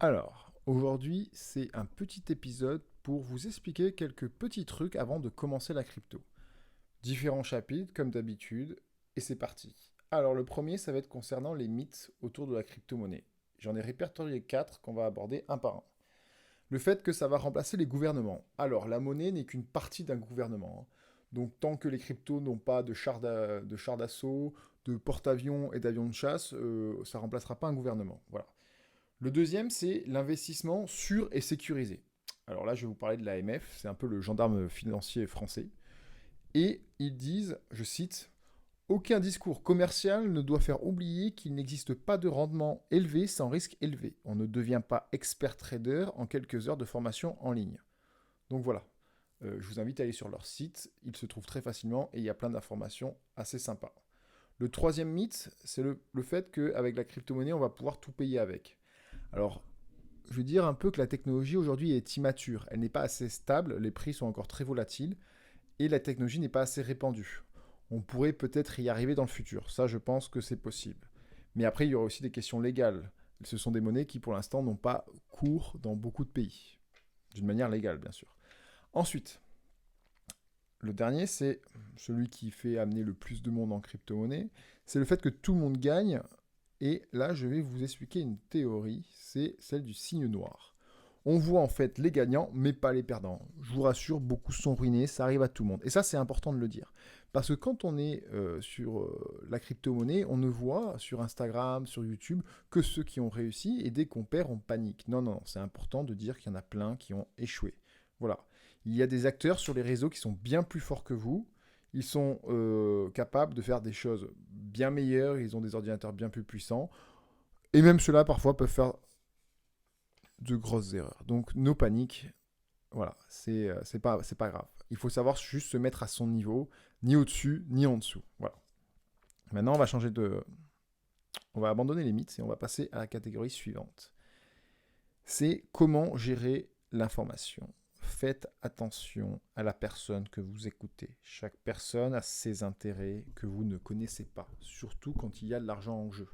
Alors, aujourd'hui, c'est un petit épisode pour vous expliquer quelques petits trucs avant de commencer la crypto. Différents chapitres, comme d'habitude, et c'est parti. Alors, le premier, ça va être concernant les mythes autour de la crypto-monnaie. J'en ai répertorié 4 qu'on va aborder un par un. Le fait que ça va remplacer les gouvernements. Alors, la monnaie n'est qu'une partie d'un gouvernement, hein. Donc, tant que les cryptos n'ont pas de chars d'assaut, de porte-avions et d'avions de chasse, ça ne remplacera pas un gouvernement. Voilà. Le deuxième, c'est l'investissement sûr et sécurisé. Alors là, je vais vous parler de l'AMF, c'est un peu le gendarme financier français. Et ils disent, je cite, aucun discours commercial ne doit faire oublier qu'il n'existe pas de rendement élevé sans risque élevé. On ne devient pas expert trader en quelques heures de formation en ligne. Donc voilà, je vous invite à aller sur leur site, il se trouve très facilement et il y a plein d'informations assez sympas. Le troisième mythe, c'est le fait qu'avec la crypto-monnaie, on va pouvoir tout payer avec. Alors, je veux dire un peu que la technologie aujourd'hui est immature. Elle n'est pas assez stable, les prix sont encore très volatiles et la technologie n'est pas assez répandue. On pourrait peut-être y arriver dans le futur. Ça, je pense que c'est possible. Mais après, il y aura aussi des questions légales. Ce sont des monnaies qui, pour l'instant, n'ont pas cours dans beaucoup de pays. D'une manière légale, bien sûr. Ensuite, le dernier, c'est celui qui fait amener le plus de monde en crypto-monnaie. C'est le fait que tout le monde gagne. Et là, je vais vous expliquer une théorie. C'est celle du signe noir. On voit en fait les gagnants, mais pas les perdants. Je vous rassure, beaucoup sont ruinés, ça arrive à tout le monde. Et ça, c'est important de le dire. Parce que quand on est sur la crypto-monnaie, on ne voit sur Instagram, sur YouTube, que ceux qui ont réussi, et dès qu'on perd, on panique. Non, non, c'est important de dire qu'il y en a plein qui ont échoué. Voilà. Il y a des acteurs sur les réseaux qui sont bien plus forts que vous. Ils sont capables de faire des choses bien meilleures, ils ont des ordinateurs bien plus puissants. Et même ceux-là, parfois, peuvent faire de grosses erreurs. Donc, no panique, voilà, c'est pas grave. Il faut savoir juste se mettre à son niveau, ni au-dessus, ni en dessous. Voilà. Maintenant, on va abandonner les mythes et on va passer à la catégorie suivante. C'est comment gérer l'information. Faites attention à la personne que vous écoutez. Chaque personne a ses intérêts que vous ne connaissez pas, surtout quand il y a de l'argent en jeu.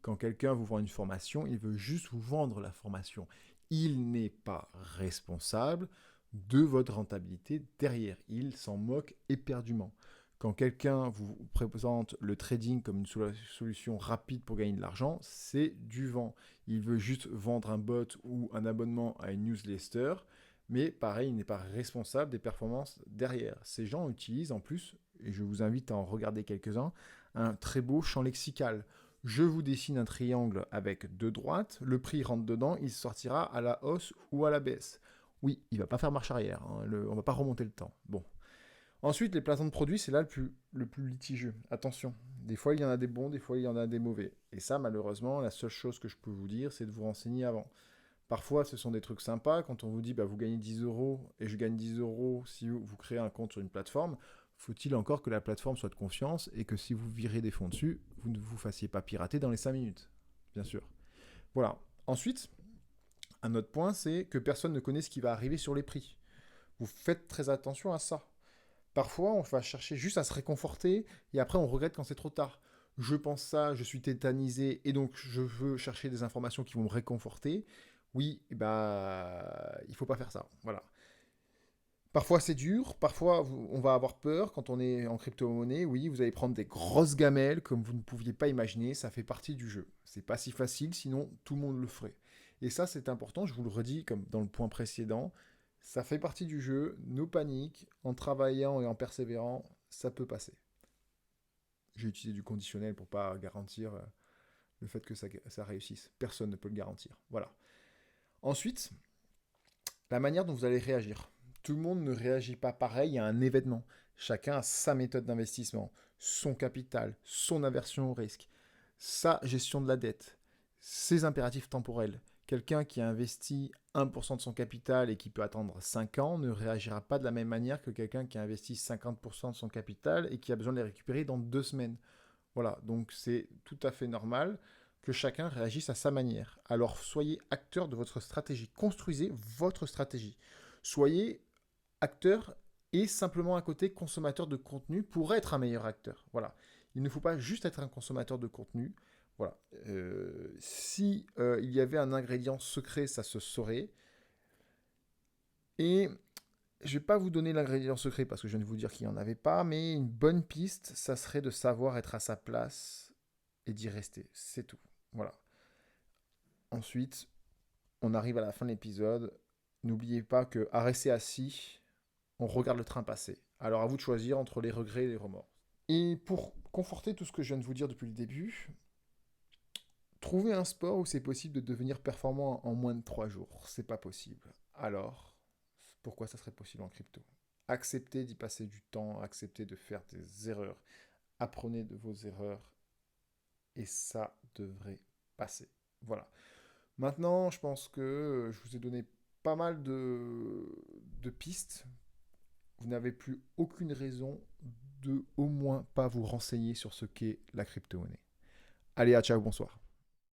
Quand quelqu'un vous vend une formation, il veut juste vous vendre la formation. Il n'est pas responsable de votre rentabilité derrière. Il s'en moque éperdument. Quand quelqu'un vous présente le trading comme une solution rapide pour gagner de l'argent, c'est du vent. Il veut juste vendre un bot ou un abonnement à une newsletter, mais pareil, il n'est pas responsable des performances derrière. Ces gens utilisent en plus, et je vous invite à en regarder quelques-uns, un très beau champ lexical. Je vous dessine un triangle avec deux droites, le prix rentre dedans, il sortira à la hausse ou à la baisse. Oui, il ne va pas faire marche arrière, hein, on ne va pas remonter le temps. Bon. Ensuite, les placements de produits, c'est là le plus litigieux. Attention, des fois il y en a des bons, des fois il y en a des mauvais. Et ça, malheureusement, la seule chose que je peux vous dire, c'est de vous renseigner avant. Parfois, ce sont des trucs sympas. Quand on vous dit, bah, vous gagnez 10 euros et je gagne 10 euros si vous créez un compte sur une plateforme, faut-il encore que la plateforme soit de confiance et que si vous virez des fonds dessus, vous ne vous fassiez pas pirater dans les 5 minutes. Bien sûr. Voilà. Ensuite, un autre point, c'est que personne ne connaît ce qui va arriver sur les prix. Vous faites très attention à ça. Parfois, on va chercher juste à se réconforter et après, on regrette quand c'est trop tard. Je pense ça, je suis tétanisé et donc je veux chercher des informations qui vont me réconforter. Oui, bah, il faut pas faire ça. Voilà. Parfois c'est dur, parfois on va avoir peur quand on est en crypto-monnaie. Oui, vous allez prendre des grosses gamelles comme vous ne pouviez pas imaginer, ça fait partie du jeu. C'est pas si facile, sinon tout le monde le ferait. Et ça c'est important, je vous le redis comme dans le point précédent, ça fait partie du jeu, no panique, en travaillant et en persévérant, ça peut passer. J'ai utilisé du conditionnel pour pas garantir le fait que ça réussisse. Personne ne peut le garantir. Voilà. Ensuite, la manière dont vous allez réagir. Tout le monde ne réagit pas pareil à un événement. Chacun a sa méthode d'investissement, son capital, son aversion au risque, sa gestion de la dette, ses impératifs temporels. Quelqu'un qui a investi 1% de son capital et qui peut attendre 5 ans ne réagira pas de la même manière que quelqu'un qui a investi 50% de son capital et qui a besoin de les récupérer dans 2 semaines. Voilà, donc c'est tout à fait normal que chacun réagisse à sa manière. Alors soyez acteur de votre stratégie, construisez votre stratégie. Soyez acteur et simplement à côté consommateur de contenu pour être un meilleur acteur. Voilà. Il ne faut pas juste être un consommateur de contenu. Voilà. Si il y avait un ingrédient secret, ça se saurait. Et je vais pas vous donner l'ingrédient secret parce que je viens de vous dire qu'il n'y en avait pas, mais une bonne piste, ça serait de savoir être à sa place et d'y rester. C'est tout. Voilà. Ensuite, on arrive à la fin de l'épisode. N'oubliez pas que à rester assis, on regarde le train passer. Alors à vous de choisir entre les regrets et les remords. Et pour conforter tout ce que je viens de vous dire depuis le début, trouvez un sport où c'est possible de devenir performant en moins de 3 jours. C'est pas possible. Alors, pourquoi ça serait possible en crypto? Acceptez d'y passer du temps, acceptez de faire des erreurs, apprenez de vos erreurs et ça devrait passer. Voilà. Maintenant, je pense que je vous ai donné pas mal de pistes. Vous n'avez plus aucune raison de au moins pas vous renseigner sur ce qu'est la crypto-monnaie. Allez, à ciao, bonsoir.